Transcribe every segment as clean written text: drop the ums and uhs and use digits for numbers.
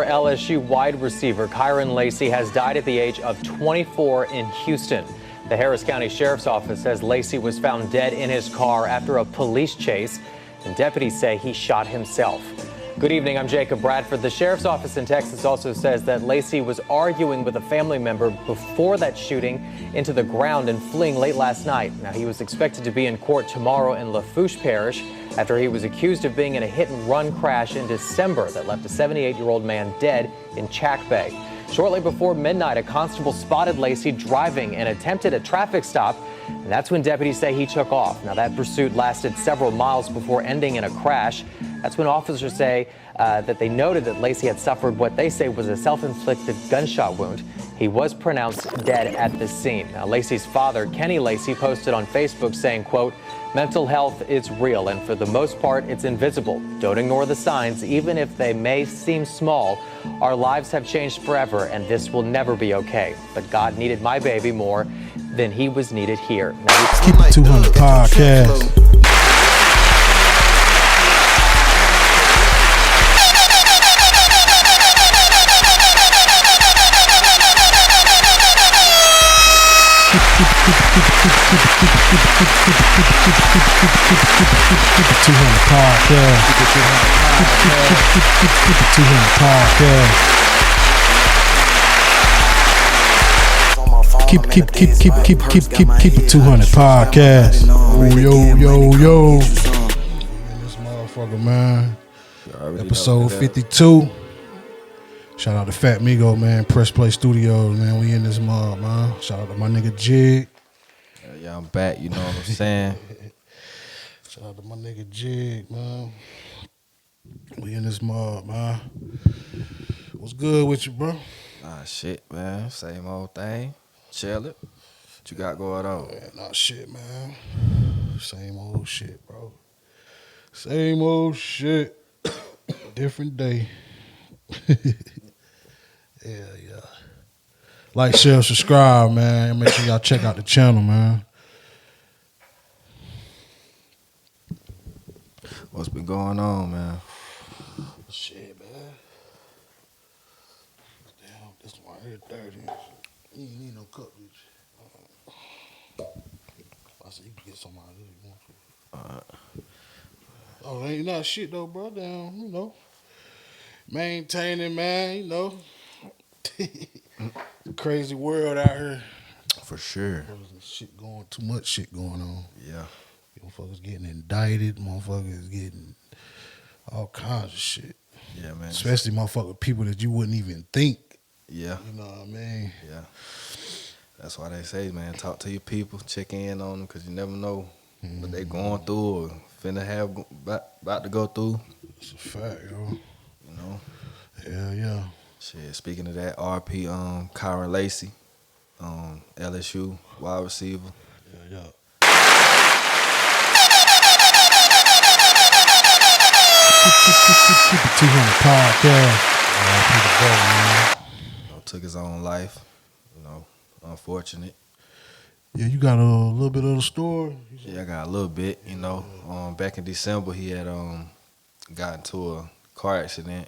LSU wide receiver Kyron Lacey has died at the age of 24 in Houston. The Harris County Sheriff's Office says Lacey was found dead in his car after a police chase, and deputies say he shot himself. Good evening, I'm Jacob Bradford. The Sheriff's Office in Texas also says that Lacey was arguing with a family member before that shooting into the ground and fleeing late last night. Now, he was expected to be in court tomorrow in Lafourche Parish after he was accused of being in a hit-and-run crash in December that left a 78-year-old man dead in Chack Bay. Shortly before midnight, a constable spotted Lacey driving and attempted a traffic stop, and that's when deputies say he took off. Now, that pursuit lasted several miles before ending in a crash. That's when officers say that they noted that Lacey had suffered what they say was a self-inflicted gunshot wound. He was pronounced dead at the scene. Now, Lacey's father, Kenny Lacey, posted on Facebook saying, quote, "Mental health is real, and for the most part, it's invisible. Don't ignore the signs, even if they may seem small. Our lives have changed forever, and this will never be okay. But God needed my baby more than he was needed here." Now, Keep it 200 podcast. Keep it 200 podcast. Yo. This motherfucker, man. Episode 52. Shout out to Fat Migo, man. Press Play Studios, man. We in this mob, man. Shout out to my nigga Jig. Yeah, I'm back, you know what I'm saying? Shout out to my nigga Jig, man. We in this mob, man. What's good with you, bro? Shit, man. Same old thing. Chill it. What you got going on? Man, shit, man. Same old shit, bro. Same old shit. Different day. Yeah. Like, share, subscribe, man. Make sure y'all check out the channel, man. What's been going on, man? Shit, man. Damn, this one here dirty. You ain't need no cup, bitch. I said you can get some out of here if you want to. Oh, ain't not shit though, bro. Damn, you know. Maintaining, man, you know. Crazy world out here. For sure. Too much shit going on. Yeah. Motherfuckers getting indicted, motherfuckers getting all kinds of shit. Yeah, man. Especially motherfucker people that you wouldn't even think. Yeah. You know what I mean? Yeah. That's why they say, man, talk to your people, check in on them, because you never know what they going through or finna have about to go through. It's a fact, yo. You know? Yeah. Shit, speaking of that, RP Kyron Lacey, LSU wide receiver. Yeah. Keep it 200 podcast. Took his own life, unfortunate. Yeah, you got a little bit of the story? Yeah, I got a little bit, back in December, he had got into a car accident.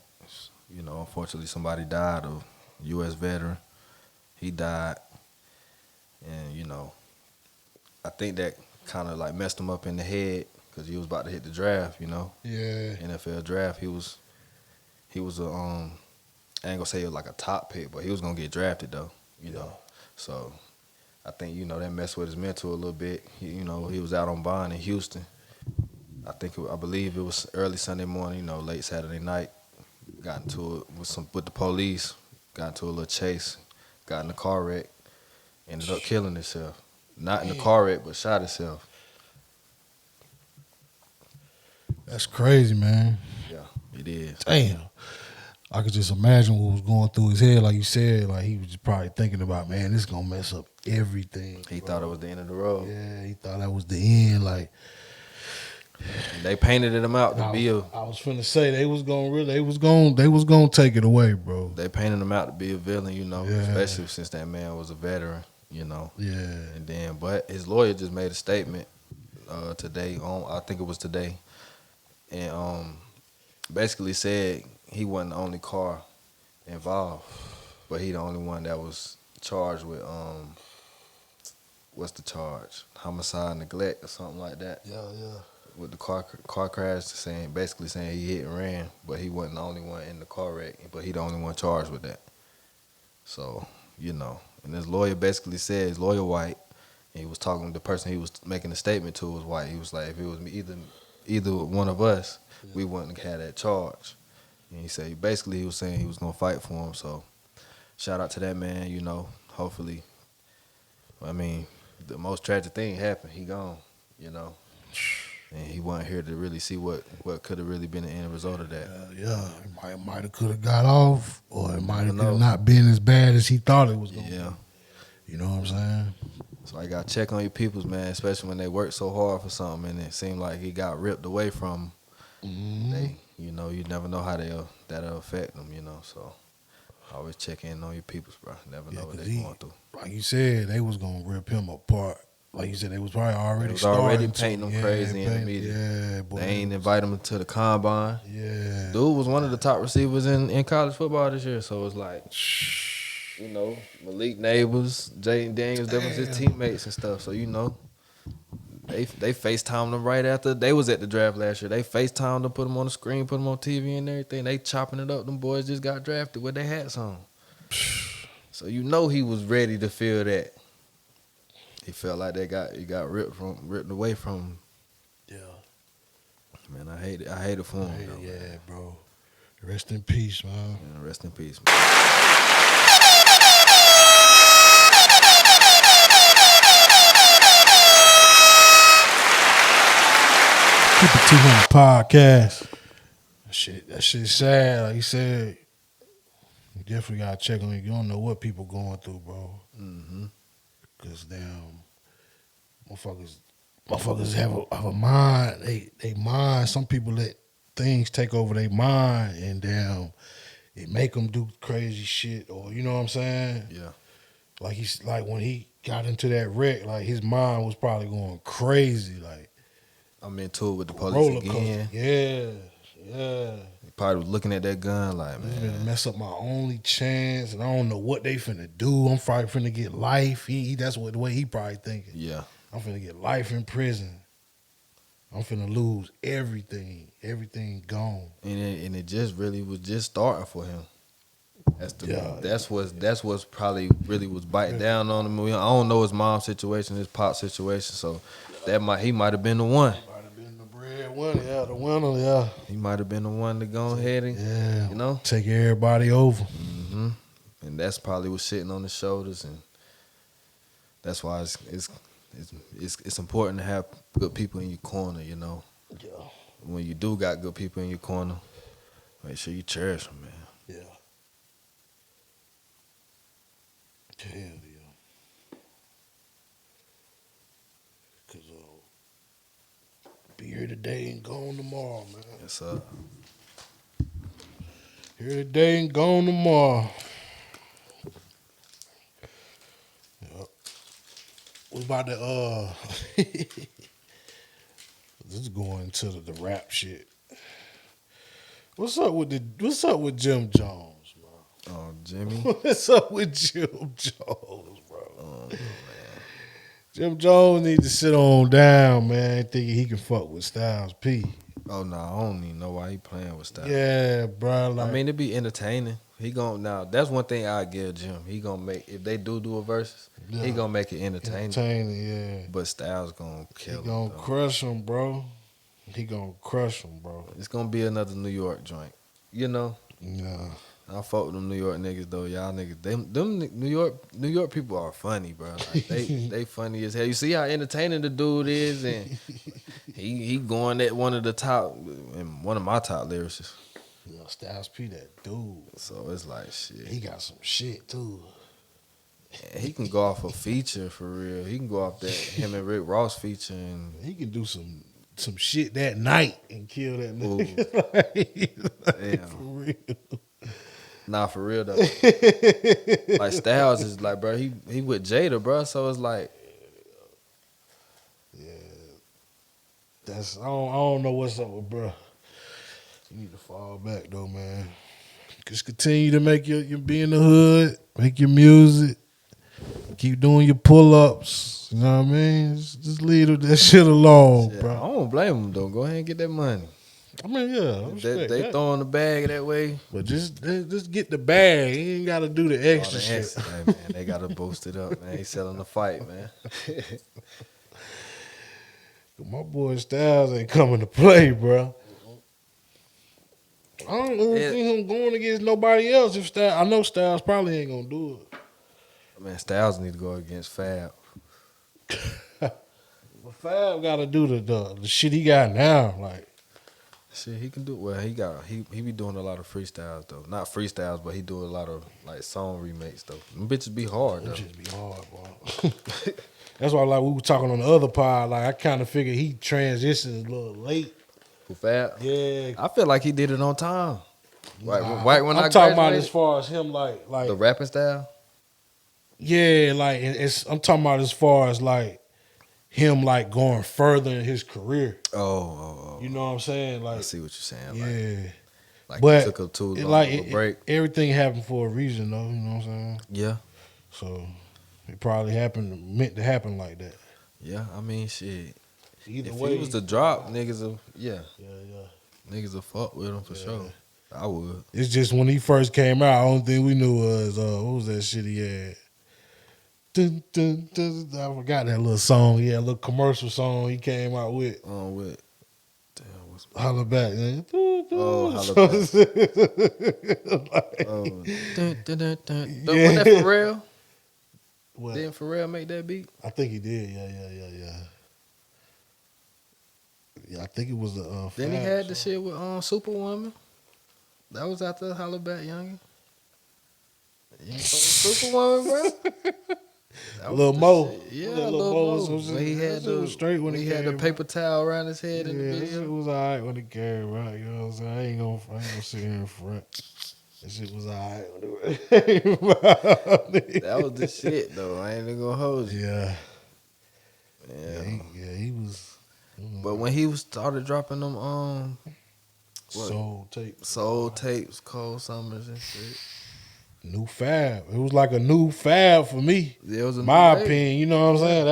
Unfortunately, somebody died, a U.S. veteran. He died, and, I think that kind of, messed him up in the head because he was about to hit the draft, Yeah. NFL draft. He was I ain't gonna say it was like a top pick, but he was gonna get drafted though, you know. So I think, that messed with his mental a little bit. He was out on bond in Houston. I believe it was early Sunday morning, late Saturday night. Got into it with the police, got into a little chase, got in a car wreck, ended up killing himself. Not in the car wreck, but shot himself. That's crazy, man. Yeah, it is. Damn. I could just imagine what was going through his head. Like you said, he was just probably thinking about, man, this is going to mess up everything. He thought it was the end of the road. Yeah, he thought that was the end. They painted him out to be a. I was finna say they was gonna take it away, bro. They painted him out to be a villain, especially since that man was a veteran, Yeah. And then, but his lawyer just made a statement today. I think it was today, and basically said he wasn't the only car involved, but he the only one that was charged with what's the charge? Homicide, neglect, or something like that. Yeah. With the car crash, basically saying he hit and ran, but he wasn't the only one in the car wreck, but he the only one charged with that. So, and his lawyer basically said, his lawyer white, and he was talking, the person he was making a statement to was white. He was like, if it was me, either one of us, we wouldn't have had that charge. And he said, basically he was saying he was going to fight for him. So shout out to that man, hopefully. I mean, the most tragic thing happened. He gone, and he wasn't here to really see what could have really been the end result of that. It might have could have got off, or it might have know. not been as bad as he thought it was going to Yeah. be. You know what I'm saying? So I got to check on your peoples, man, especially when they work so hard for something and it seemed like he got ripped away from them. You never know how that'll affect them, So always check in on your peoples, bro. Never know what they're going through. Like you said, they was going to rip him apart. Like you said, they was probably already painting him crazy in the media. Yeah, boy. They ain't invite him to the combine. Yeah. Dude was one of the top receivers in college football this year, so it's like, Malik Neighbors, Jaden Daniels, that was his teammates and stuff. So, they FaceTimed him right after they was at the draft last year. They FaceTimed him, put him on the screen, put him on TV and everything. They chopping it up. Them boys just got drafted with their hats on. So he was ready to feel that. He felt like he got ripped away from him. Yeah. Man, I hate it for him. Yeah, bro. Rest in peace, man. Yeah, rest in peace, man. Keep it 200 podcast. That shit's sad. Like you said, you definitely gotta check on you. You don't know what people going through, bro. Cause damn, motherfuckers have a mind. They mind. Some people let things take over their mind, and damn, it make them do crazy shit. Or you know what I'm saying? Yeah. Like when he got into that wreck, like his mind was probably going crazy. Like I'm into it with the police roller again. coaster. Yeah. He probably was looking at that gun like, This man. finna mess up my only chance, and I don't know what they finna do. I'm probably finna get life. That's the way he probably thinking. Yeah. I'm finna get life in prison. I'm finna lose everything. Everything gone. And it just really was just starting for him. That's what's probably really was biting down on him. I don't know his mom's situation, his pop situation, so he might have been the one. Might have been the breadwinner, the winner, yeah. He might have been the one to go ahead and take everybody over. Mm-hmm. And that's probably what's sitting on his shoulders, and that's why it's important to have good people in your corner. Yeah. When you do got good people in your corner, make sure you cherish them, man. Yeah. Hell yeah. Cause be here today and gone tomorrow, man. Yes, sir. Here today and gone tomorrow. Yep. What about the this is going into the rap shit. What's up with Jim Jones, bro? Oh, Jimmy. What's up with Jim Jones, bro? Oh, man. Jim Jones need to sit on down, man, thinking he can fuck with Styles P. Oh, no, I don't even know why he playing with Styles. Yeah, bro. Like, I mean, it'd be entertaining. Now, that's one thing I give Jim. He gonna make, if they do a versus, he gonna make it entertaining. Yeah. But Styles gonna kill him. He gonna crush him, bro. He gonna crush him, bro. It's gonna be another New York joint. Yeah. I fuck with them New York niggas though. Y'all niggas, them New York people are funny, bro. Like they funny as hell. You see how entertaining the dude is, and he going at one of my top lyricists. Yeah, Styles P, that dude. So it's like shit. He got some shit too. And he can go off a feature for real. He can go off that him and Rick Ross feature, and he can do some shit that night and kill that nigga. Damn. For real. Nah, for real though. Like Styles is like, bro, he with Jada, bro. So it's like, yeah, I don't know what's up with bro. You need to fall back though, man. Just continue to make your be in the hood, make your music, keep doing your pull-ups. You know what I mean? Just leave that shit alone, Shit, I bro. don't blame them though. Go ahead and get that money. I mean, yeah, I If respect they that. throwing the bag that way. But just get the bag. You ain't got to do the All extra the shit. answers, hey, man. They gotta boost it up, man. He selling the fight, man. My boy Styles ain't coming to play, bro. I don't even think him going against nobody else. If Styles, I know Styles probably ain't gonna do it. Man, Styles need to go against Fab. But Fab got to do the shit he got now. Like, Shit, he can do. Well, he be doing a lot of freestyles though. Not freestyles, but he do a lot of like song remakes though. Them bitches be hard though. them shit be hard, bro. That's why, like, we were talking on the other pod. Like, I kind of figured he transitioned a little late. Who Fab? Yeah. I feel like he did it on time. Right, right when I'm I talking about graduated. as far as him, like The rapping style. yeah, like I'm talking about as far as like him like going further in his career. Oh. You know what I'm saying? Like, I see what you're saying. yeah. Like But he took a too it, long like of a break. everything happened for a reason, though. You know what I'm saying? Yeah. So it probably meant to happen like that. Yeah, I mean, shit. Either If way, he was to drop, niggas will, yeah. niggas will fuck with him for sure. I would. It's just when he first came out, the only thing we knew was what was that shit he had? Dun, dun, dun, I forgot that little song. Yeah, a little commercial song he came out with. With damn, what's Holla back, man. Oh, holla back. Oh, Yeah. Wasn't that Pharrell? What? Didn't Pharrell make that beat? I think he did. Yeah. Yeah, I think it was a. Then he Fab had the song. shit with Superwoman. That was after Holla Back Youngin. You ain't fucking Superwoman, bro. Lil Mo. Yeah, Lil Lil Mo. Mo. When he had the straight when he had the came paper towel around his head in the Yeah, that video. shit was alright when it came out. You know what I'm saying? I ain't gonna sit here in front. That shit was alright when it That was the shit though. I ain't even gonna hold you. Yeah. Yeah. He was. But when he started dropping them Soul tape. soul tapes, Cold Summers and shit. New Fab. It was like a new Fab for me. There was a My new wave. opinion, you know what I'm saying?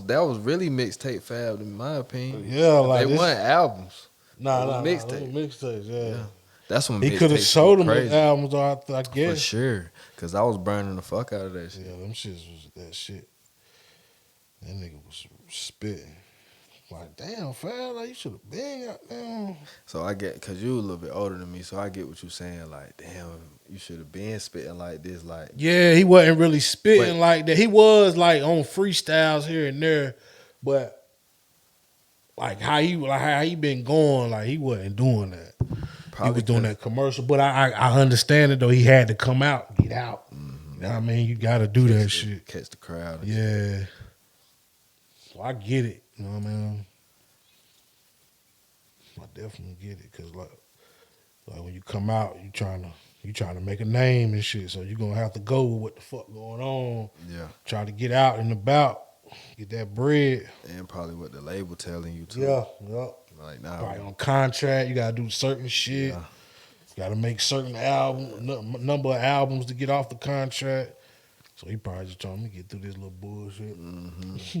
That was really mixtape Fab in my opinion. Yeah, like they this, weren't albums. Nah, mixtape. mixtapes, yeah. That's when He could have mixtapes sold went them as crazy. albums, though, I guess. For sure. Cause I was burning the fuck out of that shit. Yeah, them shits was that shit. That nigga was spitting. Like, damn, Fab, like, you should have been out there. So I get, cause you a little bit older than me, so I get what you saying. Like, damn, you should have been spitting like this. Like, Yeah, he wasn't really spitting But- like that. He was like on freestyles here and there, but like how he been going, like he wasn't doing that. He was doing that commercial, but I understand it though. He had to come out, get out. You know what I mean? You got to do that shit. catch the crowd. Yeah. So I get it. You know what I mean? I definitely get it because like when you come out, you trying to make a name and shit. So you're gonna have to go with what the fuck going on. Yeah. Try to get out and about, get that bread. And probably what the label telling you too. Yeah. Like, nah. Probably on contract, you gotta do certain shit. Yeah. You gotta make certain number of albums to get off the contract. So he probably just told me get through this little bullshit.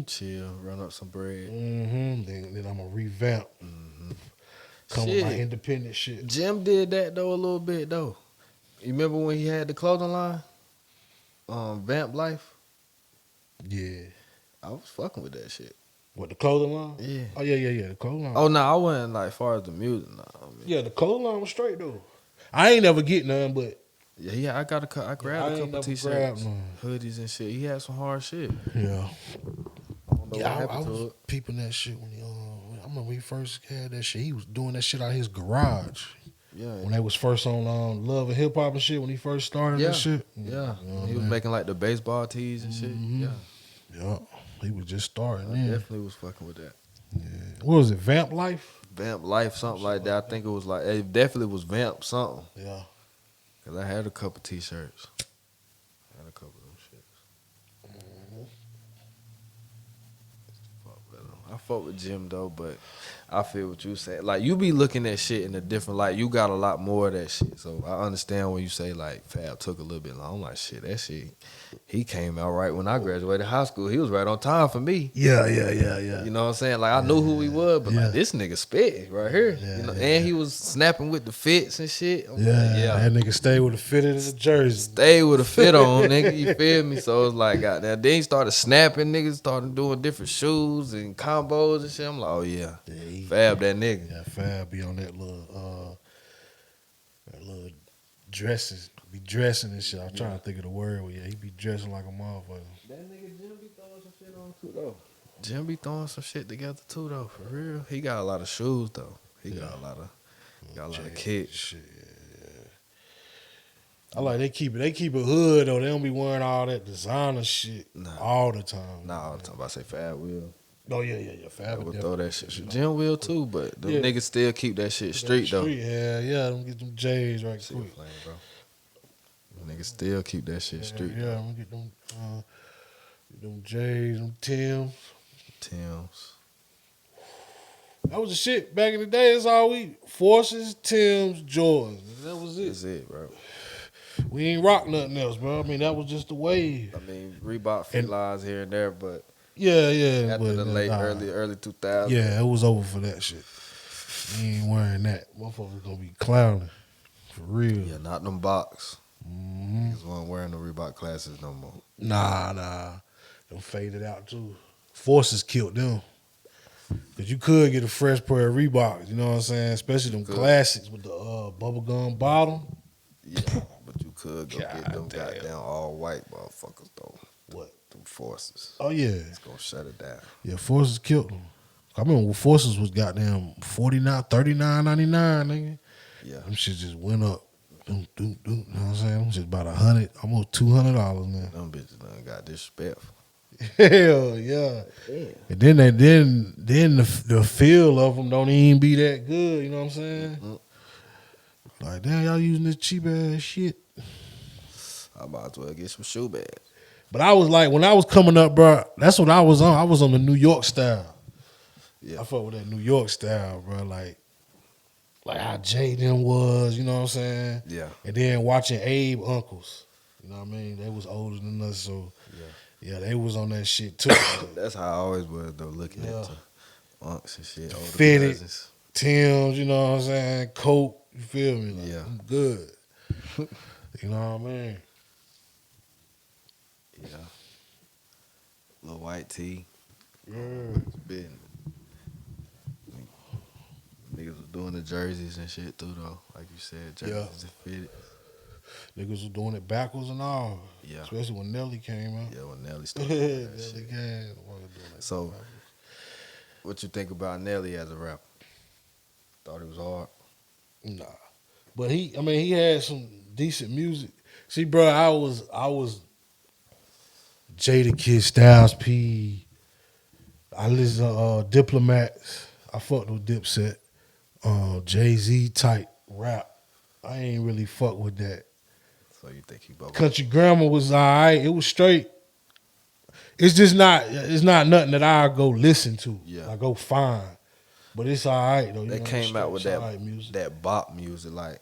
Chill, run up some bread. Then I'm gonna revamp. Come with my independent shit. Jim did that though a little bit though. You remember when he had the clothing line? Vamp Life? Yeah. I was fucking with that shit. What, the clothing line? Yeah. Oh yeah. The clothing line. Oh no, I wasn't like far as the music. Nah, I mean, Yeah, the clothing line was straight though. I ain't never get none, but yeah, I grabbed I a ain't couple never t-shirts, grabbed none. hoodies and shit. He had some hard shit. yeah. I don't know Yeah, what I happened to was it. peeping that shit when I remember when he first had that shit. He was doing that shit out of his garage. Yeah. When they was first on Love and Hip Hop and shit, when he first started that shit. Yeah. You know He was what making like the baseball tees and shit. Yeah. Yeah. He was just starting I then. definitely was fucking with that. What was it, Vamp Life? Vamp Life, something like that. I think it was like, it definitely was Vamp something. Yeah. Cause I had a couple t-shirts. I had a couple of them shits. Fuck with 'em. I I fuck with Jim though, but I feel what you say. Like you be looking at shit in a different light. You got a lot more of that shit. So I understand when you say like Fab took a little bit long. I'm like shit, that shit. He came out right when I graduated high school. He was right on time for me. Yeah. You know what I'm saying? Like I knew who he was, but like this nigga spit right here. Yeah, you know, and he was snapping with the fits and shit. I'm like, That nigga stayed with the fit of the jersey. Stay with a fit on, nigga. You feel me? So it's like, goddamn. Then he started snapping. Niggas started doing different shoes and combos and shit. I'm like, oh yeah, Fab that nigga. Yeah, Fab be on that little dresses, be dressing and shit. I'm trying to think of the word. But yeah, he be dressing like a motherfucker. That nigga Jim be throwing some shit on too though. Jim be throwing some shit together too though. For real, he got a lot of shoes though. He got a lot of kicks. Shit. I like they keep it hood though. They don't be wearing all that designer shit all the time. Nah, all the time. I say Fab will. Oh yeah. Fab will throw that shit. Jim will too, but them niggas still keep that shit street though. Yeah. Them get them J's right quick. Playing, bro. Niggas still keep that shit street. Yeah, I'm gonna get them J's, them Tim's. That was the shit back in the day. That's all we Forces, Tim's, Jordans. That was it. That's it, bro. We ain't rock nothing else, bro. I mean, that was just the wave. I mean, Reebok few lines here and there, but yeah. after the late early 2000s. Yeah, it was over for that shit. We ain't wearing that. Motherfuckers gonna be clowning. For real. Yeah, not them box. Mm-hmm. Niggas weren't wearing the Reebok classes no more. Nah. Them faded out too. Forces killed them. Cause you could get a fresh pair of Reeboks, you know what I'm saying? Especially them classics with the bubblegum bottom. Yeah, but you could go get them goddamn all white motherfuckers though. What? Them Forces. Oh yeah. It's gonna shut it down. Yeah, Forces killed them. I remember when Forces was goddamn $39.99, nigga. Yeah. Them shit just went up. You know what I'm saying? Them shit about $100, almost $200 now. Them bitches done got disrespectful. Hell yeah. Damn. And then the feel of them don't even be that good, you know what I'm saying? Mm-hmm. Like, damn, y'all using this cheap ass shit. I might as well get some shoe bags. But I was like, when I was coming up, bro, that's what I was on. I was on the New York style. Yeah. I fuck with that New York style, bro. Like how Jay them was, you know what I'm saying? Yeah. And then watching Abe uncles. You know what I mean? They was older than us, so yeah, they was on that shit too. That's how I always was though, looking at the unks and shit. Fitted, Tim's, you know what I'm saying? Coat, you feel me? Like, I'm good. You know what I mean? Yeah. Little white tee. Yeah. It's been. Niggas was doing the jerseys and shit too though. Like you said, jerseys and fitted. Niggas was doing it backwards and all. Yeah. Especially when Nelly came out. Yeah, when Nelly started doing that shit. So, what you think about Nelly as a rapper? Thought he was hard? Nah. But he had some decent music. See, bro, I was Jada Styles P. I listen to Diplomats. I fucked with Dipset. Jay-Z type rap. I ain't really fuck with that. So you think he both? Country Grammar was alright. It was straight. It's just not. It's not nothing that I go listen to. Yeah. I go find. But it's alright though. They came out with that bop music, like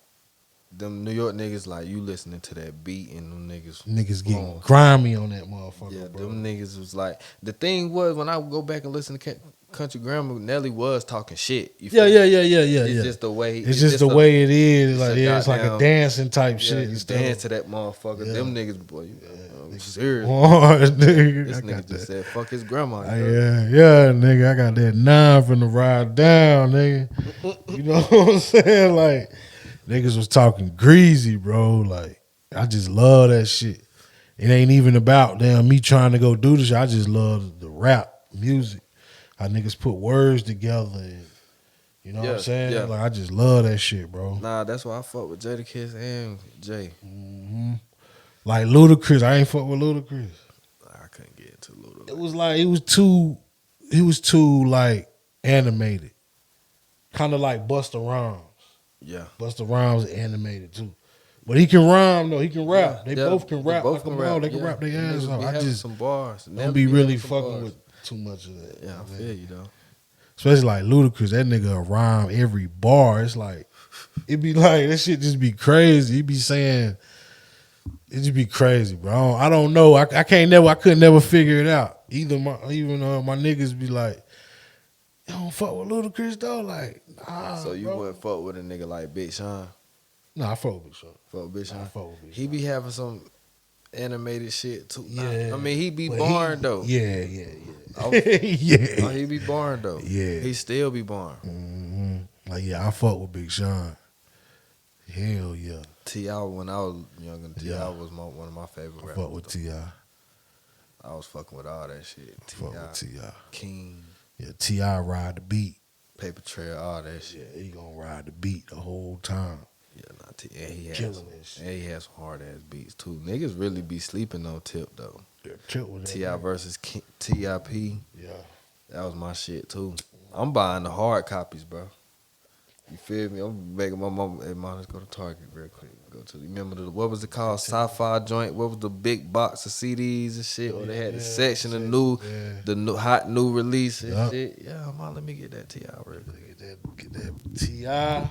them New York niggas. Like you listening to that beat and them niggas getting grimy on that motherfucker. Yeah, bro. them niggas was like. The thing was when I go back and listen to Country Grammar, Nelly was talking shit. Yeah. It's just the way. It's just the way it is. Like it's like a dancing type shit. You dance to that motherfucker. Yeah. Them niggas, boy, serious. Nigga. This nigga just said, "Fuck his grandma." Yeah, nigga. I got that 9 from the ride down, nigga. You know what I'm saying? Like niggas was talking greasy, bro. Like I just love that shit. It ain't even about me trying to go do this shit. I just love the rap music. How niggas put words together and, you know what I'm saying? Yeah. Like, I just love that shit, bro. Nah, that's why I fuck with Jadakiss and Jay. Mm-hmm. Like Ludacris, I ain't fuck with Ludacris. I couldn't get into Ludacris. It was like, he was too like, animated. Kind of like Busta Rhymes. Yeah. Busta Rhymes is animated, too. But he can rhyme, though. He can rap. They both can rap. They can rap their ass off. I just some bars. don't be really fucking with too much of that. Yeah, I feel you though. especially like Ludacris, that nigga rhyme every bar. It's like, it be like, that shit just be crazy. He be saying, it just be crazy, bro. I don't know. I couldn't never figure it out. Even my niggas be like, you don't fuck with Ludacris though? Like, nah, So you bro. wouldn't fuck with a nigga like Big Sean? Nah, I fuck with Big Sean. Fuck with Big Sean? I fuck with Big He Sean. be having some animated shit too. Yeah. I mean, he be But boring though. Yeah. Oh, Yeah. oh, he be boring though. Yeah. He still be boring. Mm-hmm. Like, yeah, I fuck with Big Sean. Hell yeah. T.I. when I was younger, T.I. Yeah. was one of my favorite I rappers. fuck with T.I. I was fucking with all that shit. Fuck with T.I. King, Yeah, T.I. ride the beat. Paper Trail, all that shit. Yeah, he gonna ride the beat the whole time. Yeah, and he has Killing that shit. and he has some hard ass beats too. Niggas really be sleeping on Tip though. Yeah, Tip was that T.I. man. versus T.I.P. Yeah. That was my shit too. I'm buying the hard copies, bro. You feel me? I'm making my mom. Hey, mom, let's go to Target real quick. Go to remember what was it called? Sci-Fi joint. What was the big box of CDs and shit? Or they had the section of the new hot new release and shit. Yeah, mom, let me get that T.I. real quick. Get that T.I.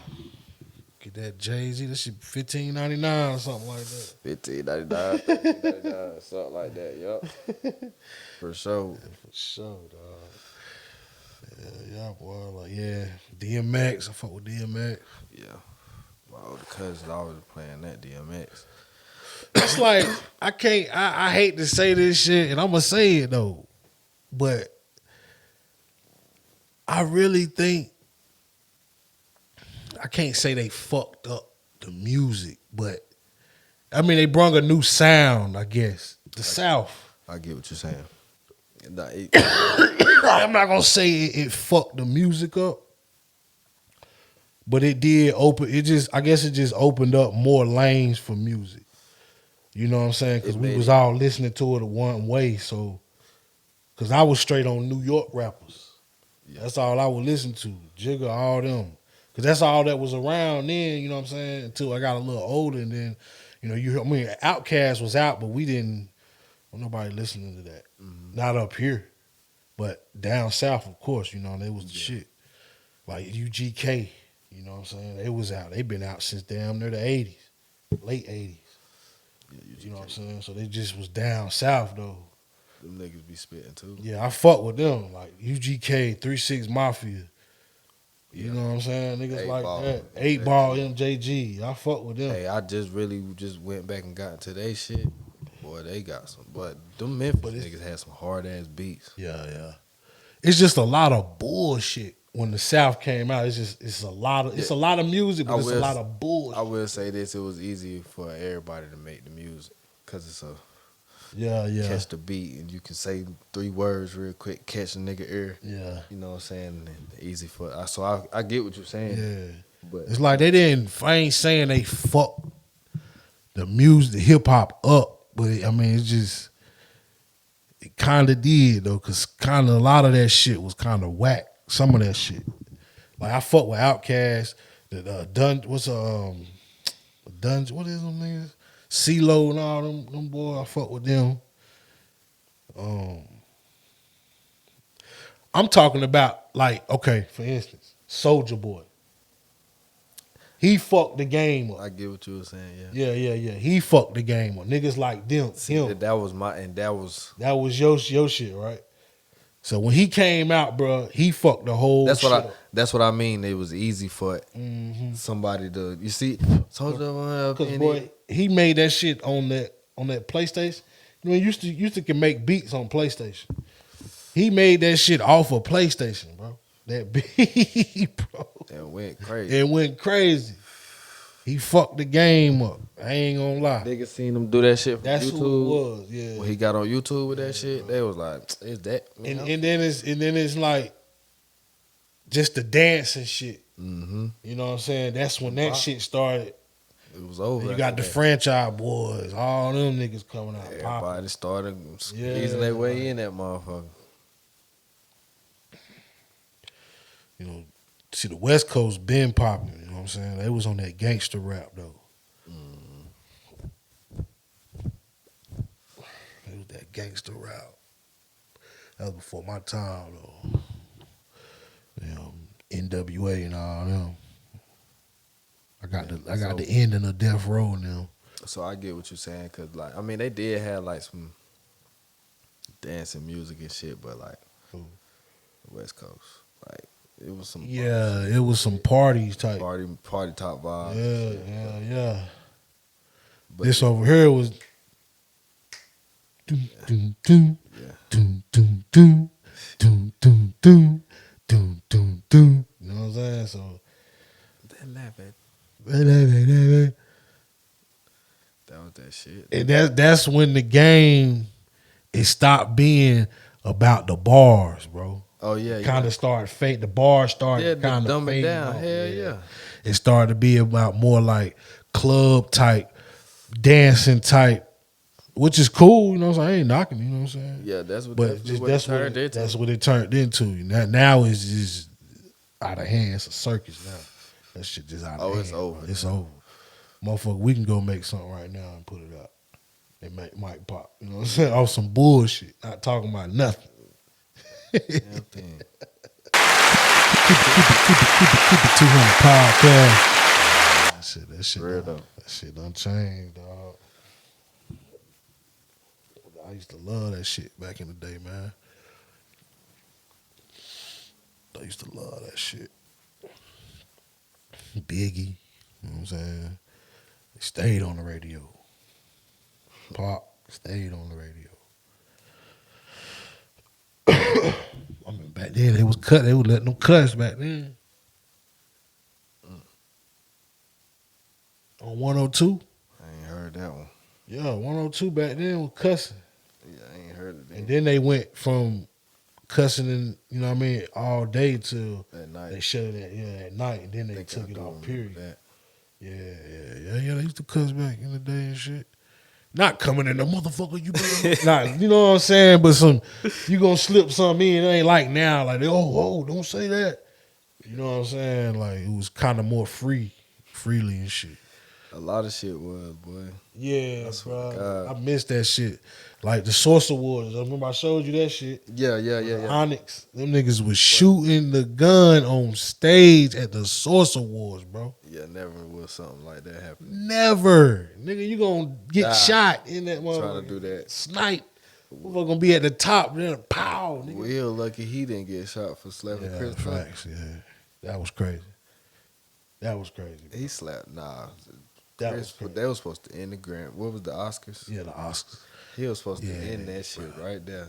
Get that Jay-Z. That shit $15.99 or something like that. $15.99, $13.99, something like that. Yup. For sure. Yeah, for sure, dog. Yeah, boy. Like, yeah. DMX. I fuck with DMX. Yeah. My older cousins always playing that DMX. It's like, I hate to say this shit, and I'm going to say it, though. But I really think, I can't say they fucked up the music, but I mean, they brought a new sound, I guess. The South. I get what you're saying. I'm not gonna say it fucked the music up, but it did open. I guess it just opened up more lanes for music. You know what I'm saying? Because we was all listening to it one way. So, because I was straight on New York rappers. Yeah. That's all I would listen to. Jigga, all them. Because that's all that was around then. You know what I'm saying? Until I got a little older, and then, Outkast was out, but we didn't. Nobody listening to that. Mm-hmm. Not up here. But down south, of course, they was the shit. Like UGK, you know what I'm saying? They was out. They been out since damn near the 80s. Late 80s. Yeah, you know what I'm saying? So they just was down south, though. Them niggas be spitting, too. Yeah, I fuck with them. Like UGK, 3-6 Mafia. You know what I'm saying? Niggas like that. 8 Ball MJG. I fuck with them. Hey, I just went back and got into their shit. Boy, they got some. But them Memphis niggas had some hard ass beats. Yeah. It's just a lot of bullshit when the South came out. It's a lot of music, but it's a lot of bullshit. I will say this: it was easy for everybody to make the music because it's a catch the beat and you can say 3 words real quick, catch a nigga ear. Yeah, you know what I'm saying. And easy for so I get what you're saying. Yeah, but it's like they didn't. I ain't saying they fucked the music, the hip hop up, but I mean it kind of did though, cause kind of a lot of that shit was kind of whack. Some of that shit, like I fuck with Outkast, what is them niggas? CeeLo and all them boys. I fuck with them. I'm talking about like, okay, for instance, Soulja Boy. He fucked the game up. I get what you were saying, yeah. Yeah. He fucked the game up. Niggas like them. That was your shit, right? So when he came out, bro, he fucked the whole That's what I mean. It was easy for somebody to, you see, Soulja because boy, he made that shit on that PlayStation. Used to can make beats on PlayStation. He made that shit off of PlayStation, bro. That beat, bro. It went crazy. He fucked the game up. I ain't gonna lie. Niggas seen him do that shit from That's YouTube. Who it was, yeah. When he got on YouTube with that shit, they was like, "Is that?" And then it's like just the dance and shit. Mm-hmm. You know what I'm saying? That's when that shit started. It was over. And you got the franchise boys, all them niggas coming out. Everybody started squeezing their way in that motherfucker. See, the West Coast been popping. You know what I'm saying? They was on that gangster rap though. It was that gangster rap. That was before my time though. NWA and all them. I got the ending of Death Row now. So I get what you're saying, cause like I mean they did have like some dancing music and shit, but like West Coast, like it was some it was some parties type party top vibes. Yeah. But This over here was doom doom doom doom doom doom doom doom doom doom doom doom. You know what I'm saying? So that laugh at that was that shit. and that's when the game it stopped being about the bars, bro. Oh yeah, Kind of started fade. The bars started kind of dumb it fading down. off. Hell yeah. It started to be about more like club type, dancing type, which is cool. You know what I'm saying? I ain't knocking. You know what I'm saying? Yeah, that's what. But That's what it turned into. Now it's just out of hand. It's a circus now. That shit just out of hand. Oh, it's over. Bro. It's over. Motherfucker, we can go make something right now and put it up. It might pop. You know what I'm saying? Off some bullshit. Not talking about nothing. Damn thing. Keep it 200 podcast. That shit. Real though. That shit done changed, dog. I used to love that shit back in the day, man. I used to love that shit. Biggie, you know what I'm saying? They stayed on the radio. Pop stayed on the radio. I mean, back then they was cut. They would let them cuts back then. On 102. I ain't heard that one. Yeah, 102 back then was cussing. Yeah, I ain't heard it. And then they went from cussing and you know what I mean all day till At night. they shut it at night, and then they took it off. Period. That. Yeah. They used to cuss back in the day and shit. Not coming in the motherfucker, you better not. You know what I'm saying? But you gonna slip something in. It ain't like now. Like don't say that. You know what I'm saying? Like it was kind of more freely and shit. A lot of shit was, boy. Yeah, I swear to bro. God. I missed that shit. Like the Source Awards. I remember I showed you that shit. Yeah. Onyx. Them niggas was shooting the gun on stage at the Source Awards, bro. Yeah, never was something like that happen. Never. Nigga, you gonna get shot in that motherfucker. Trying to do that. Snipe. Motherfucker gonna be at the top, then pow. Nigga. Will lucky he didn't get shot for slapping Chris Tucker. Facts, yeah. That was crazy. Bro. He slapped, nah. That Chris, was they was supposed to end the Grand. What was the Oscars? Yeah, the Oscars. He was supposed to end that shit right there.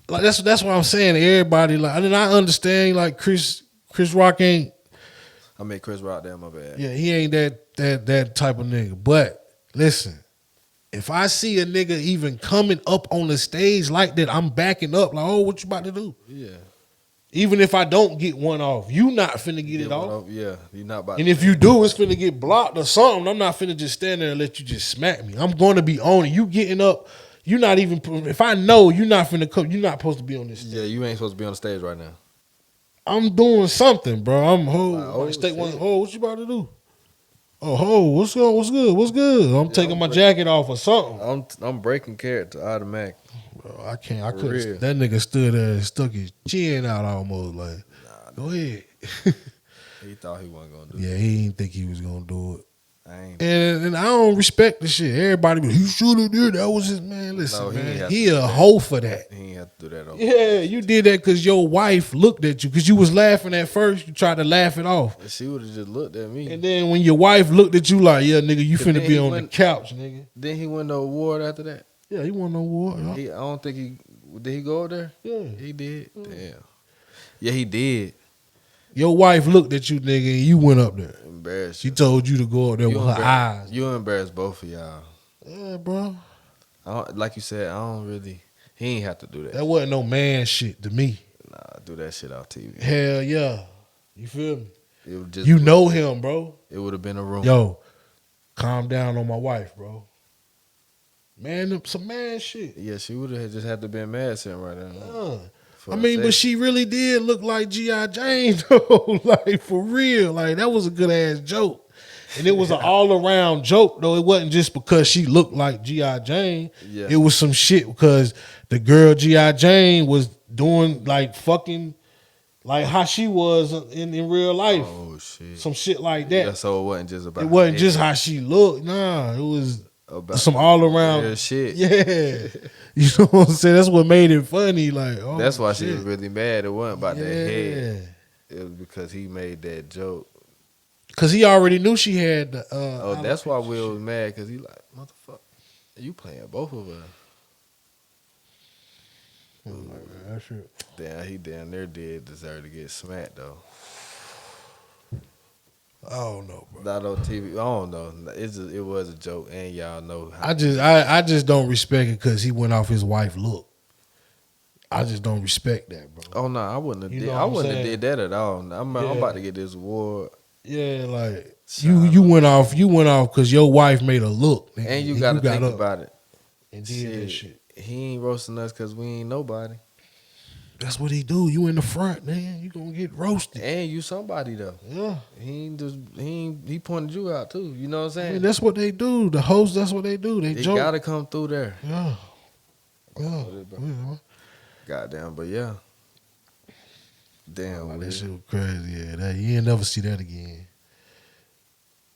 Like that's what I'm saying to everybody. Like, I understand like Chris Rock ain't. I made Chris Rock there, my bad. Yeah, he ain't that type of nigga. But listen, if I see a nigga even coming up on the stage like that, I'm backing up. Like, oh, what you about to do? Yeah. Even if I don't get one off, you not finna get it off. Yeah, you not about. And if you do, it's finna get blocked or something. I'm not finna just stand there and let you just smack me. I'm going to be on it. You getting up. You not even. If I know you're not finna come, you're not supposed to be on this stage. Yeah, you ain't supposed to be on the stage right now. I'm doing something, bro. I'm Like, what you about to do? Oh, what's good? I'm taking my jacket off or something. I'm breaking character automatic. Bro, I can't. I For couldn't. real. That nigga stood there and stuck his chin out almost like, go ahead. He thought he wasn't gonna do Yeah, it. he didn't think he was gonna do it. I ain't. And I don't respect the shit. Everybody, he should have did. That was his man. Listen, No, he ain't man, have he to do a that. hoe for that. He ain't have to do that. Though. Yeah, you did that because your wife looked at you because you was laughing at first. You tried to laugh it off, She would have just looked at me. and then when your wife looked at you like, yeah, nigga, you But finna then be he on the went- couch, nigga. Then he won the award after that. Yeah, he won no award. Yeah. I don't think he did. He go up there? Yeah. He did. Damn. Yeah, he did. Your wife looked at you, nigga, and you went up there. Embarrassed. She told you to go up there with her eyes. You embarrassed both of y'all. Yeah, bro. Like you said, I don't really. He ain't have to do that. That wasn't no man shit to me. Nah, do that shit off TV. Hell yeah. You feel me? It would just. You know him, bro. It would have been a room. Yo, calm down on my wife, bro. Man, some man shit. Yeah, she would have just had to been mad sitting right there. I mean, but she really did look like G.I. Jane, though. Like, for real. Like, that was a good-ass joke. And it was an all-around joke, though. It wasn't just because she looked like G.I. Jane. Yeah. It was some shit because the girl G.I. Jane was doing, like, fucking, like how she was in real life. Oh shit. Some shit like that. Yeah, so it wasn't just about. It wasn't just how she looked. Nah, it was about some all around real shit. Yeah, you know what I'm saying. That's what made it funny. Like, oh, that's why shit. she was really mad. It wasn't about that head. Yeah, It was because he made that joke. Cause he already knew she had the. That's why Will was mad. Cause he like, motherfucker, you playing both of us. That shit. Damn, he down there did deserve to get smacked though. I don't know, bro. Not on TV. I don't know. It was a joke, and y'all know. How I just don't respect it because he went off his wife look. I just don't respect that, bro. Oh no, I wouldn't have. You Did, know I what I'm wouldn't have saying? did that at all. I'm about to get this award. Yeah, like you went off because your wife made a look, And you got to think up about it. and did that shit. He ain't roasting us because we ain't nobody. That's what he do. You in the front, man. You gonna get roasted. And you somebody though. Yeah. He pointed you out too. You know what I'm saying? I mean, that's what they do. The hosts, that's what they do. They It joke. gotta come through there. Yeah. Yeah. Goddamn, but yeah. Damn, That shit was crazy. Yeah, you ain't never see that again.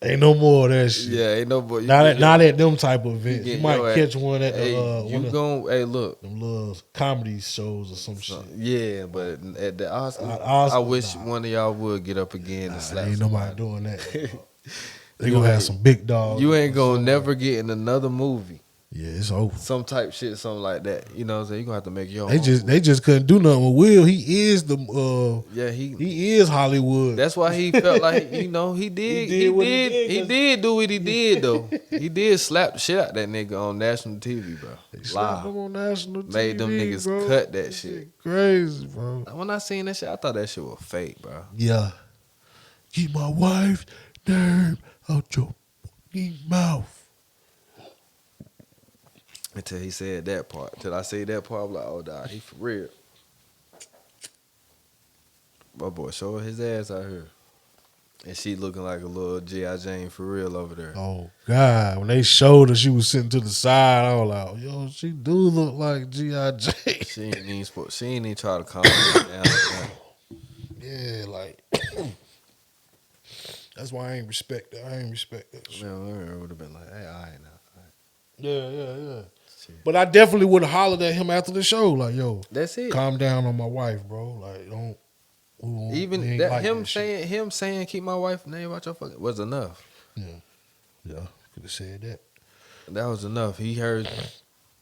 Ain't no more of that shit. Yeah, ain't no boy. Not at them type of events. You might your catch one at hey, look. them little comedy shows or some shit. Yeah, but at the Oscars, Oscars, I wish one of y'all would get up again and slap. Ain't somebody. nobody doing that. They gonna have some big dogs. You ain't gonna never get in another movie. Yeah, it's over. Some type shit, something like that. You know what I'm saying? You gonna have to make your own. They just couldn't do nothing with Will. He is the he is Hollywood. That's why he felt like he did do what he did though. He did slap the shit out that nigga on national TV, bro. They slapped him on national TV. Made them niggas bro. cut that shit. Crazy, bro. When I seen that shit, I thought that shit was fake, bro. Yeah. Keep my wife's name out your fucking mouth. Until he said that part. Till I say that part, I'm like, oh, dog, he for real. My boy showing his ass out here. And she looking like a little G.I. Jane for real over there. Oh, God. When they showed her, she was sitting to the side. I was like, yo, she do look like G.I. Jane. She ain't even try to calm her down. Yeah, like, that's why I ain't respect that. I ain't respect that shit. Man, I would have been like, hey, all right now. Yeah. But I definitely would have hollered at him after the show, like, "Yo, that's it. Calm down on my wife, bro. Like, don't." Even that him saying, "Keep my wife's name out your fucking" was enough. Yeah, could have said that. That was enough. He heard.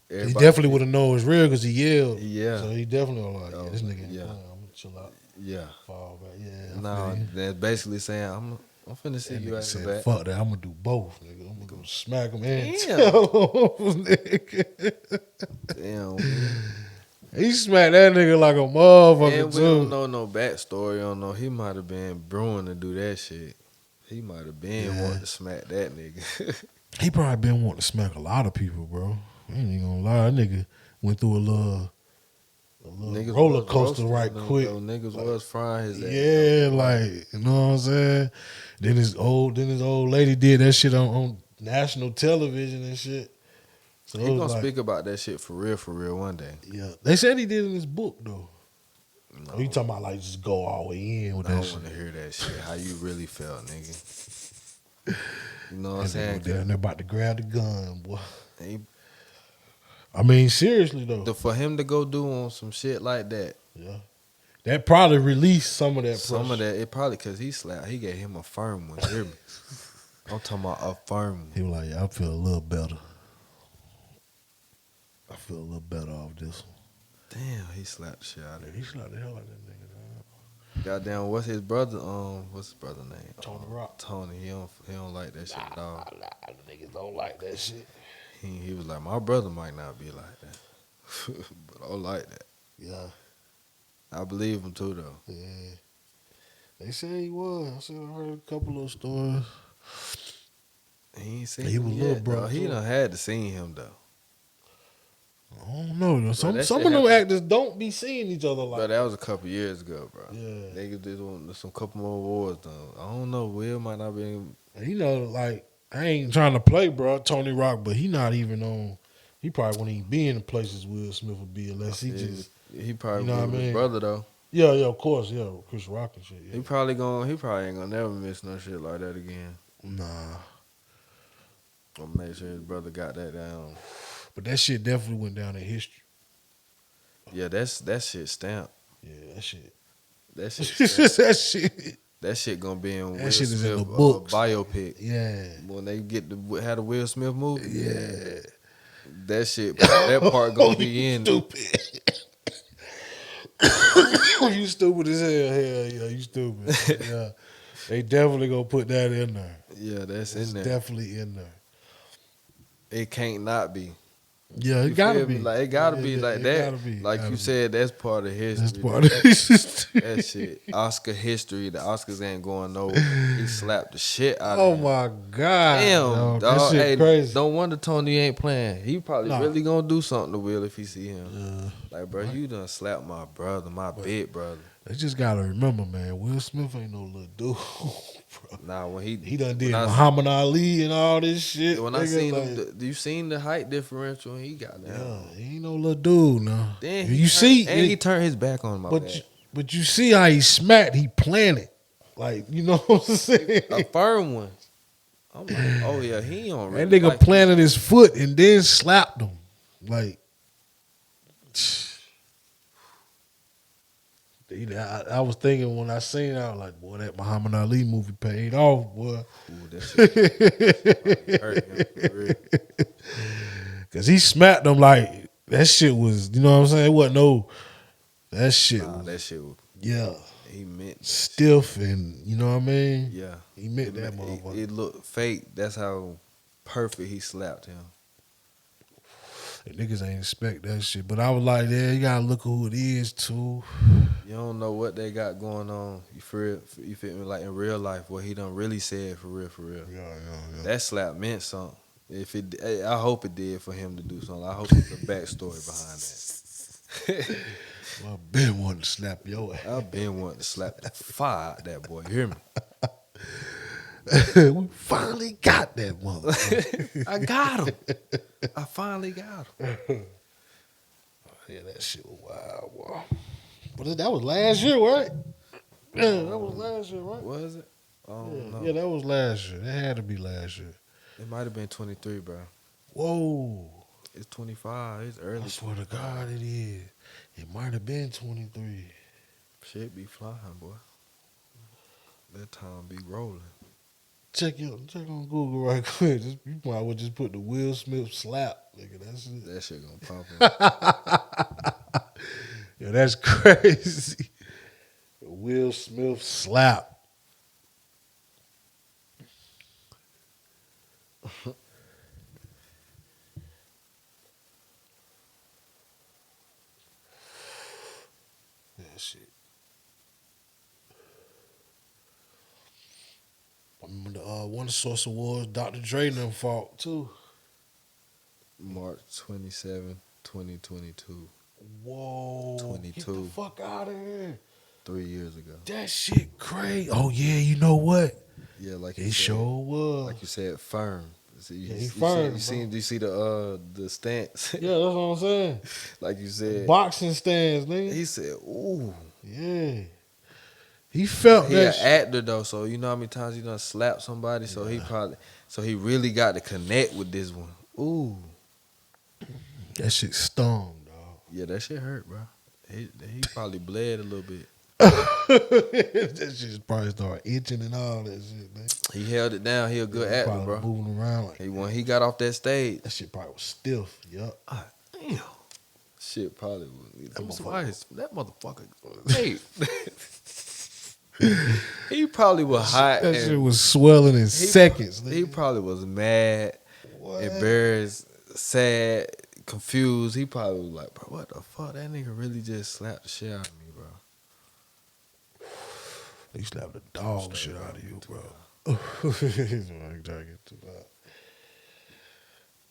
He definitely would have known it was real because he yelled. Yeah. So he definitely was like, "This nigga, I'm gonna chill out." Yeah. Fall back. Yeah. No, that's basically saying I'm finna see you at the back. Fuck that. I'm gonna do both, nigga. I'm gonna smack him and Damn. He smacked that nigga like a motherfucker And we don't know no backstory. Don't know. He might have been brewing to do that shit. He might have been wanting to smack that nigga. He probably been wanting to smack a lot of people, bro. I ain't even gonna lie. That nigga went through a little roller coaster right quick. Niggas was frying his ass. Yeah, like, you know what I'm saying? Then his old lady did that shit on national television and shit. So He gonna speak about that shit for real one day. Yeah. They said he did in his book though. No. He talking about like just go all the way in with that shit. I don't want to hear that shit. How you really felt, nigga. You know what I'm saying? They're about to grab the gun, boy. I mean, seriously though. For him to go do on some shit like that. Yeah. That probably released some of that pressure. Some of that, it probably because he gave him a firm one. Hear me? I'm talking about a firm one. He was like, I feel a little better. I feel a little better off this one. Damn, he slapped the shit out of him. He slapped the hell out of that nigga. Goddamn, what's his brother name? Tony Rock. Tony, he don't like that shit at all. Nah, the niggas don't like that shit. He was like, my brother might not be like that. But I don't like that. Yeah. I believe him too though. Yeah. They said he was. I heard a couple of stories. He ain't seen He him was yet, little bro. though. He done had to seen him though. I don't know. Some of them actors don't be seeing each other like that. But that was a couple years ago, bro. Yeah. They did some couple more awards though. I don't know. Will might not be. You know, like, I ain't trying to play, bro, Tony Rock, but he not even on. He probably wouldn't even be in the places Will Smith would be unless he just. He probably you know what I mean? His brother though. Yeah, of course, yeah, Chris Rock and shit. Yeah. He probably ain't gonna never miss no shit like that again. Nah, I'll make sure his brother got that down. but that shit definitely went down in history. Yeah, that shit stamped. Yeah, that shit. That shit stamped. that shit. That shit gonna be in That Will shit is in Smith the books. biopic. Yeah, When they get had a Will Smith movie. yeah. That shit, that part gonna Oh, be you in. stupid. You stupid as hell. Hell yeah, you stupid. Yeah, they definitely gonna put that in there. Yeah, that's It's in there. definitely in there. It can't not be. Yeah, it You gotta feel me? be. Like it gotta Yeah, be yeah, like it that. gotta be. Like Gotta you be. said, that's part of history. That's part of history. That shit. Oscar history. The Oscars ain't going nowhere. He slapped the shit out Oh of him. my god! Damn, dog. dog. That shit Hey, crazy. no wonder Tony ain't playing. He probably Nah. really gonna do something to Will if he see him. Like, bro, right. you done slapped my brother, my big brother. They just gotta remember, man. Will Smith ain't no little dude, bro. Nah, when he He did when Muhammad Ali and all this shit. When nigga, I seen like, him, you seen the height differential? And he got down. yeah, he ain't no little dude now. Then He turned his back on my back. But you see how he smacked. He planted, like you know what I'm saying. A firm one. I'm like, oh yeah, he on. That nigga planted his foot and then slapped him. Like, I was thinking when I seen it, I was like, boy, that Muhammad Ali movie paid off, boy. Ooh, that shit hurt him for real. Cause he smacked him like that shit was, you know what I'm saying? It wasn't no, that shit Nah, was, that shit was. yeah, He meant stiff and you know what I mean? Yeah, He meant that motherfucker. It looked fake. That's how perfect he slapped him. And niggas ain't expect that shit. But I was like, yeah, you gotta look at who it is too. You don't know what they got going on. You feel me? Like in real life, what he done really said for real. Yeah. That slap meant something. I hope it did for him to do something. I hope there's a backstory behind that. Well, I've been wanting to slap your ass. I've been wanting to slap the fire out that boy. You hear me? We finally got that motherfucker. I got him. I finally got him. Yeah, that shit was wild, boy. But that was last year, right? Yeah, that was last year, right? Was it? I don't know. Yeah, that was last year. That had to be last year. It might have been 23, bro. Whoa. It's 25. It's early. I swear to God it is. It might have been 23. Shit be flying, boy. That time be rolling. Check on Google right quick. You might well just put the Will Smith slap, nigga. That's it. That shit gonna pop up. Yeah, that's crazy. Will Smith slap. That shit. I remember one of the Source Awards, Dr. Dre done fought too. March 27, 2022. Whoa. 22. Get the fuck out of here. 3 years ago. That shit crazy. Oh yeah, you know what? Yeah, like It you said, sure was. like you said, firm. See, Yeah, he firm, you see the stance? Yeah, that's what I'm saying. Like you said. Boxing stands, nigga. He said, ooh. Yeah. He felt He that an shit. actor though, so you know how many times he done slapped somebody, so he really got to connect with this one. Ooh. That shit stung, dog. Yeah, that shit hurt, bro. He probably bled a little bit. That shit probably started itching and all that shit, man. He held it down. He a good actor, Probably bro. moving around like When he got off that stage, that shit probably was stiff. Yup. damn, shit probably was. That motherfucker. Hey, he probably was hot. That and shit was swelling in seconds. He nigga. probably was mad, What? embarrassed, sad, confused. He probably was like, bro, what the fuck? That nigga really just slapped the shit out of me, bro. He slapped the dog shit out of you, bro. He's trying to get too loud.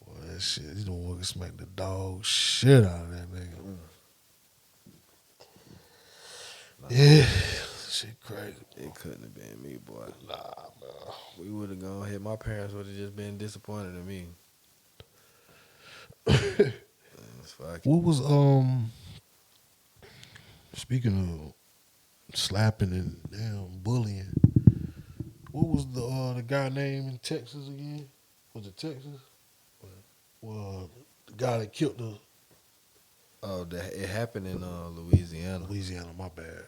Boy, that shit, you don't want to smack the dog shit out of that nigga. Yeah, shit crazy. It couldn't have been me, boy. Nah, bro. We would have gone ahead. My parents would have just been disappointed in me. What was speaking slapping and damn bullying. What was the guy name in Texas again? Was it Texas? Well, the guy that killed the Oh, it happened in Louisiana, Louisiana. My bad.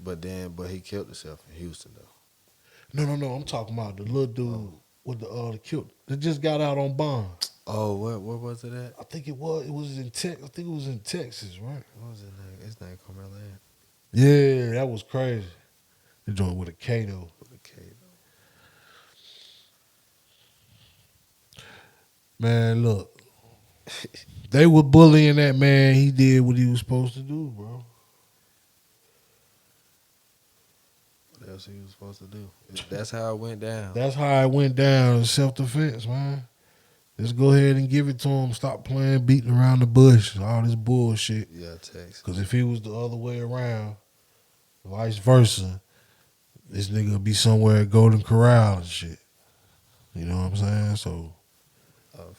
but he killed himself in Houston though. No. I'm talking about the little dude Oh. with the killed that just got out on bond. Oh, where was it at? I think it was. It was in Texas. I think it was in Texas, right? What was his name? His name Carmelo Yeah, that was crazy. They joined with a K though. with a K Man, look, they were bullying that man. He did what he was supposed to do, bro. What else he was supposed to do? That's how it went down. That's how it went down. Self-defense, man. Let's go ahead and give it to him. Stop playing, beating around the bush, all this bullshit. Yeah, Texas. Because if it was the other way around, vice versa, this nigga would be somewhere at Golden Corral and shit. You know what I'm saying? So,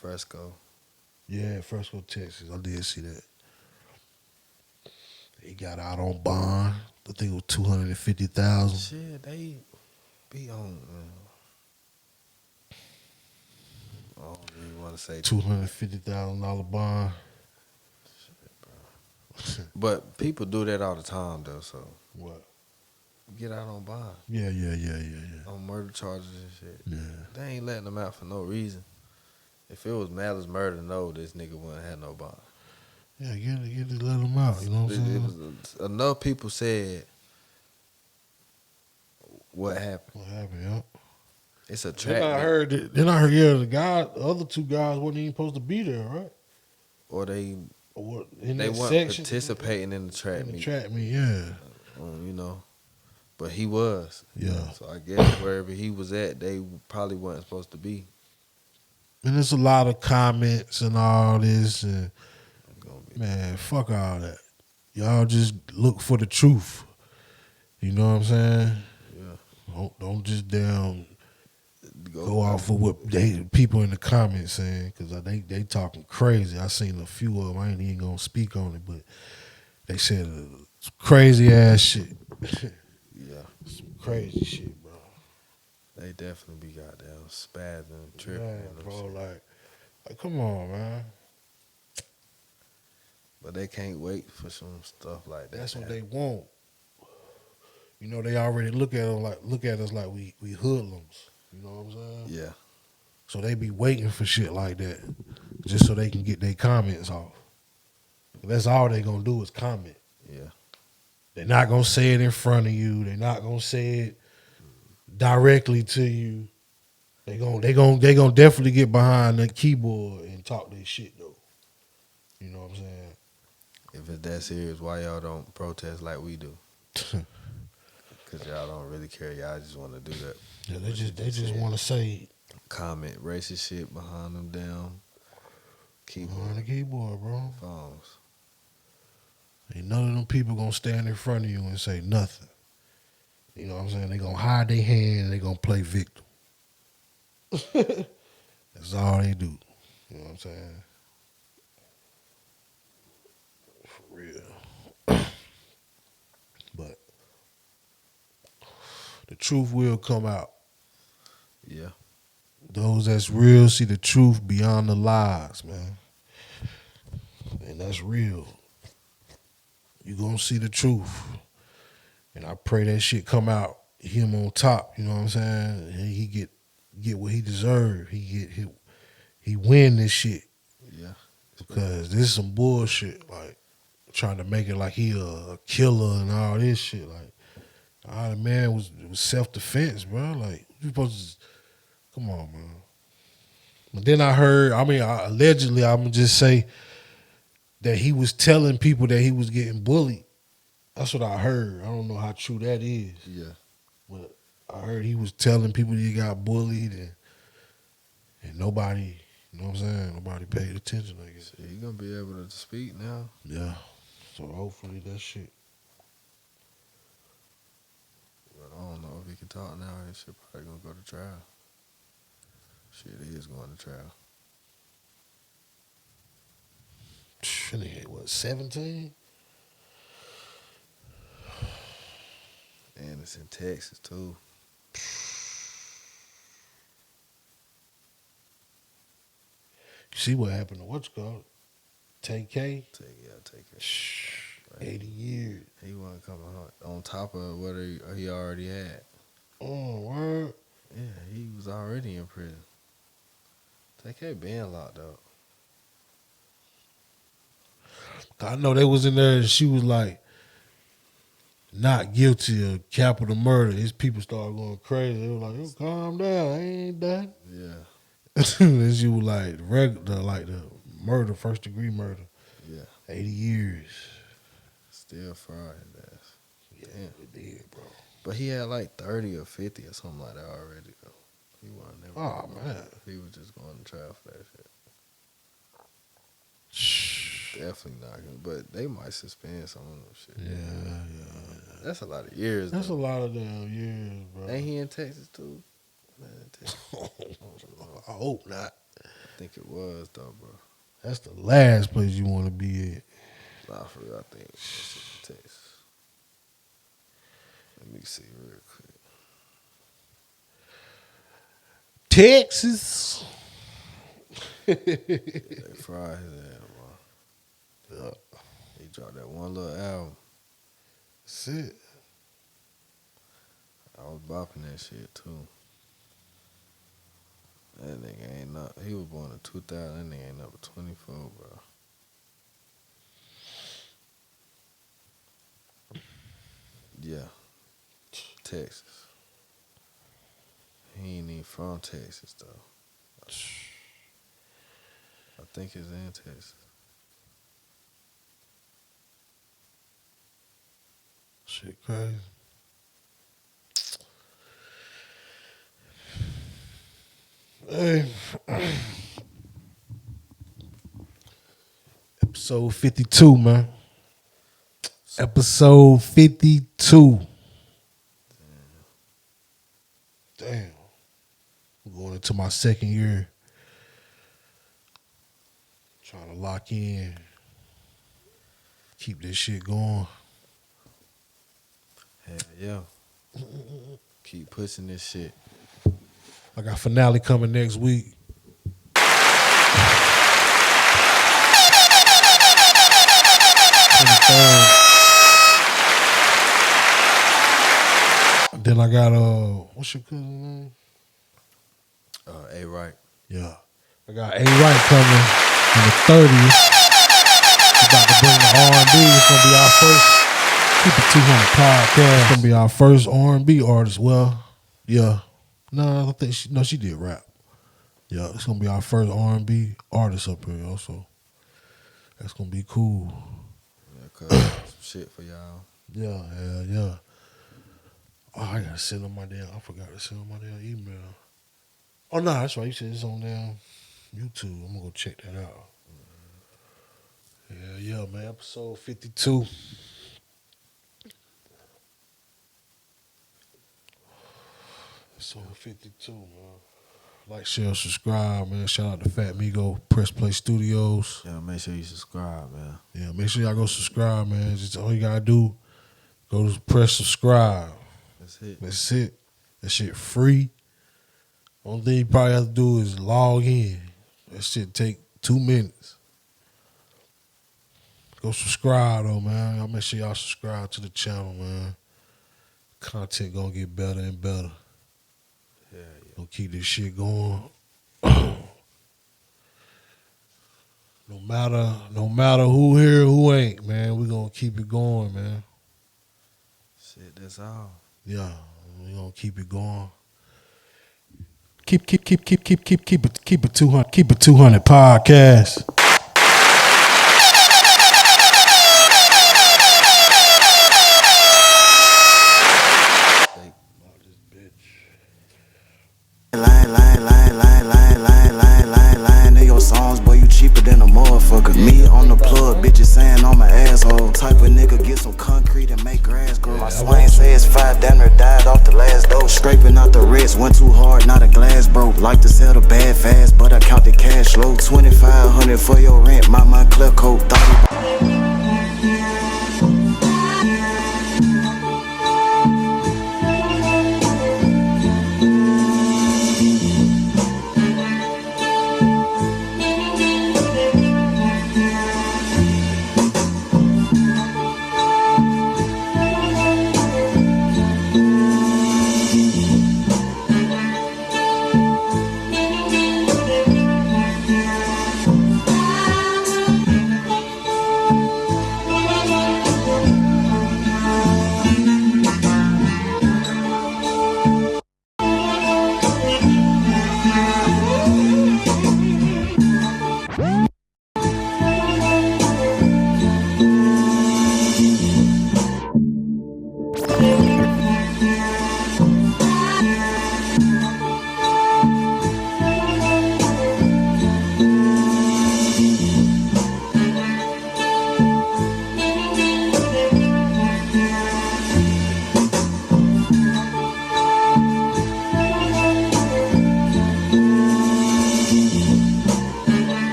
Fresco. yeah, Fresco, Texas. I did see that. He got out on bond. I think it was $250,000. Shit, they be on. I don't even want to say $250,000 bond. But people do that all the time though. So What? get out on bond Yeah. on murder charges and shit. Yeah. They ain't letting them out for no reason. If it was malice murder, no, this nigga wouldn't have no bond. Yeah, get it, let them out. You know what I'm saying? It was enough people said what happened. What happened, yeah? It's a Then I trap. heard, the other two guys wasn't even supposed to be there, right? Or they Or what, in they that weren't section, participating in the trap in the meet. trap meet, yeah. You know. But he was. Yeah. So I guess wherever he was at, they probably weren't supposed to be. And there's a lot of comments and all this, and Gonna be- man, fuck all that. Y'all just look for the truth. You know what I'm saying? Yeah. Don't just damn go off of what people in the comments saying, because they talking crazy. I seen a few of them. I ain't even gonna speak on it, but they said some crazy ass shit. Yeah. Some crazy shit, bro. They definitely be goddamn spazzing, tripping. Man, and bro, shit. like, come on, man. But they can't wait for some stuff like that. That's what they want. You know, they already look at us like we hoodlums. You know what I'm saying? Yeah. So they be waiting for shit like that, just so they can get their comments off. That's all they gonna do is comment. Yeah. They're not gonna say it in front of you. They're not gonna say it directly to you. They gonna definitely get behind the keyboard and talk their shit though. You know what I'm saying? If it's that serious, why y'all don't protest like we do? Because y'all don't really care. Y'all just want to do that. Yeah, they just want to say Comment racist shit behind them damn behind the keyboard, bro. phones. Ain't none of them people gonna stand in front of you and say nothing. You know what I'm saying? They gonna hide their hand and they gonna play victim. That's all they do. You know what I'm saying? For real. But the truth will come out. Yeah. Those that's real see the truth beyond the lies, man. And that's real. You gonna see the truth. And I pray that shit come out, him on top, you know what I'm saying? And he get what he deserve. He win this shit. Yeah. Because this is some bullshit, like trying to make it like he a killer and all this shit. Like, the man was self-defense, bro. Like, you supposed to, come on, man. But then allegedly, I'm going to just say that he was telling people that he was getting bullied. That's what I heard. I don't know how true that is. Yeah. But I heard he was telling people he got bullied and nobody, you know what I'm saying? Nobody paid attention, I guess. Shit, he gonna be able to speak now. Yeah. So hopefully that shit. But I don't know if he can talk now. He should probably gonna go to trial. Shit, he is going to trial. What, 17? And it's in Texas too. See what happened to what's called TK? Take it. 80 years. He wasn't coming home on top of what he already had. Oh, word. Yeah, he was already in prison. TK been locked up. I know they was in there and she was like not guilty of capital murder. His people started going crazy. They were like, "Oh, calm down, I ain't done." Yeah. And she was like the murder, first degree murder. Yeah. 80 years. Still fried his ass. Yeah, it did, bro. But he had like 30 or 50 or something like that already though. He wasn't never. Oh man. He was just going to trial for that shit. Definitely not gonna, but they might suspend some of them shit. Yeah. That's a lot of years. That's though. a lot of damn years, bro. Ain't he in Texas too? Man, Texas. I hope not. I think it was though, bro. That's the last place you want to be at. Nah, for real, I think it's in Texas. Let me see real quick. Texas. They fried his ass, bro. Yeah. He dropped that one little album. That's it. I was bopping that shit too. That nigga ain't not. He was born in 2000. That nigga ain't number 24, bro. Yeah, Texas. He ain't even from Texas though. I think it's in Texas. Shit crazy. Hey. Episode 52, man. Episode 52. Damn. I'm going into my second year. Trying to lock in. Keep this shit going. Hell yeah. Keep pushing this shit. I got finale coming next week. Then I got what's your cousin name? A Right. Yeah. I got A Right coming on the 30th. We're about to bring the R&B. It's gonna be our first Keep It 200 podcast. It's gonna be our first R&B artist. Well, yeah. No, I don't think she did rap. Yeah, it's gonna be our first R&B artist up here also. That's gonna be cool. Yeah, cause some shit for y'all. Yeah, hell yeah. Oh, I gotta send on my I forgot to send on my damn email. Oh no, that's right. You said it's on damn YouTube. I'm gonna go check that out. Yeah, man. Episode 52. Episode 52, man. Like, share, subscribe, man. Shout out to Fat Migo, Press Play Studios. Yeah, make sure you subscribe, man. Yeah, make sure y'all go subscribe, man. Just all you gotta do, go to press subscribe. That's it. That's it. That shit free. Only thing you probably have to do is log in. That shit take 2 minutes. Go subscribe though, man. Y'all make sure y'all subscribe to the channel, man. Content gonna get better and better. Yeah. Gonna keep this shit going. No matter who here, who ain't, man. We gonna keep it going, man. Shit, that's all. Yeah, we gonna keep it going. Keep it 200. Keep it 200 podcast. Lying to your songs, boy, you cheaper than a motherfucker. Me on the plug, bitches saying I'm an asshole. Type of nigga get some concrete and make grass grow. My swing says 5 down there died off the last dose. Scraping out the wrist, went too hard, not a glass broke. Like to sell the bad fast, but I count the cash low. 2,500 for your rent, my clear coat.